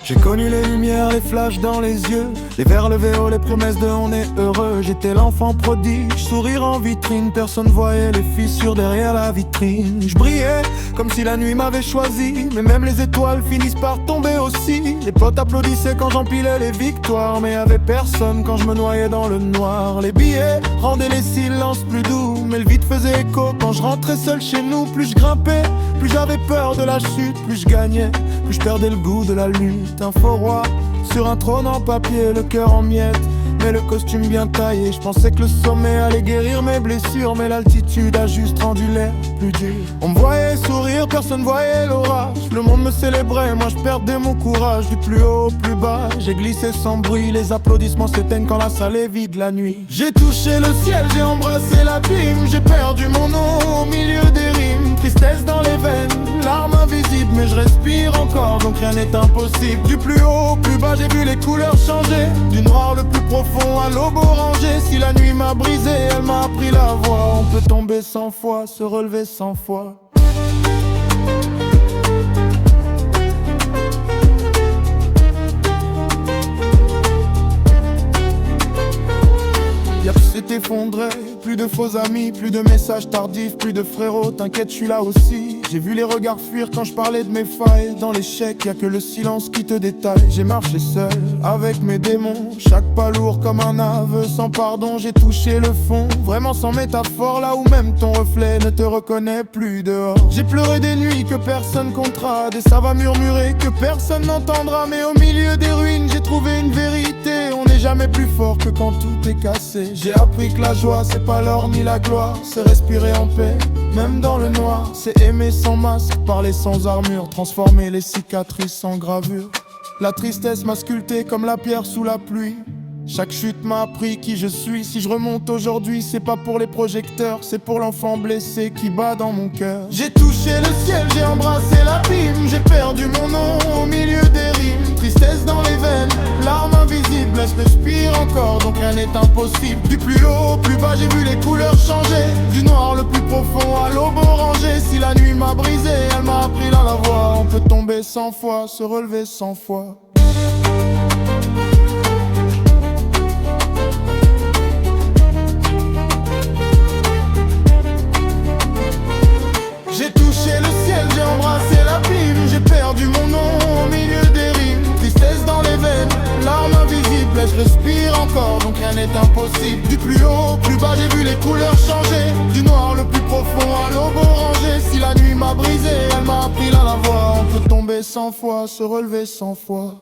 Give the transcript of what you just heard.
J'ai connu les lumières, les flashs dans les yeux, les verres levés haut, les promesses de on est heureux. J'étais l'enfant prodige, sourire en vitrine, personne voyait les fissures derrière la vitrine. Je brillais comme si la nuit m'avait choisi, mais même les étoiles finissent par tomber aussi. Les potes applaudissaient quand j'empilais les victoires, mais y'avait personne quand je me noyais dans le noir. Les billets rendaient les silences plus doux, mais le vide faisait écho quand je rentrais seul chez nous. Plus je grimpais, plus j'avais peur de la chute, plus je gagnais, plus je perdais le goût de la lutte. Un faux roi sur un trône en papier, le cœur en miettes, mais le costume bien taillé. Je pensais que le sommet allait guérir mes blessures, mais l'altitude a juste rendu l'air plus dur. On me voyait sourire, personne voyait l'orage. Le monde me célébrait, moi je perdais mon courage. Du plus haut au plus bas, j'ai glissé sans bruit. Les applaudissements s'éteignent quand la salle est vide la nuit. J'ai touché le ciel, j'ai embrassé l'abîme. J'ai perdu mon nom au milieu des rimes. Tristesse dans les veines, larmes invisibles, mais je respire encore, donc rien n'est impossible. Du plus haut au plus bas, j'ai vu les couleurs changer, du noir le plus profond à l'aube orangée. Si la nuit m'a brisé, elle m'a appris la voie. On peut tomber 100 fois, se relever 100 fois. Y'a s'est effondré, plus de faux amis, plus de messages tardifs, plus de frérots, t'inquiète je suis là aussi. J'ai vu les regards fuir quand je parlais de mes failles. Dans l'échec y'a que le silence qui te détaille. J'ai marché seul, avec mes démons, chaque pas lourd comme un aveu. Sans pardon j'ai touché le fond, vraiment sans métaphore. Là où même ton reflet ne te reconnaît plus dehors. J'ai pleuré des nuits que personne comptera, des ça va murmurer que personne n'entendra. Mais au milieu des ruines j'ai trouvé une vérité, on n'est jamais plus fort que quand tout est cassé. J'ai appris que la joie c'est pas l'or ni la gloire, c'est respirer en paix, même dans le noir. C'est aimer sans masque, parler sans armure, transformer les cicatrices en gravure. La tristesse m'a sculpté comme la pierre sous la pluie. Chaque chute m'a appris qui je suis. Si je remonte aujourd'hui, c'est pas pour les projecteurs, c'est pour l'enfant blessé qui bat dans mon cœur. J'ai touché le ciel, j'ai embrassé l'abîme. J'ai perdu mon nom au milieu des rimes. Tristesse dans les veines, larmes invisibles, je respire encore, donc rien n'est impossible. Du plus haut au plus bas, j'ai vu les couleurs changer, du noir le plus profond à l'aube orangée. Si la nuit m'a brisé, elle m'a appris la voie. On peut tomber 100 fois, se relever 100 fois. J'ai touché le ciel, j'ai embrassé l'abîme. J'ai perdu mon nom au milieu des rimes. Tristesse dans les veines, larmes invisibles, je respire encore, donc rien n'est impossible. Du plus haut au plus bas, j'ai vu les couleurs changer, du noir le plus profond à l'aube orangée. Si la nuit m'a brisé, elle m'a appris la voie. On peut tomber 100 fois, se relever 100 fois.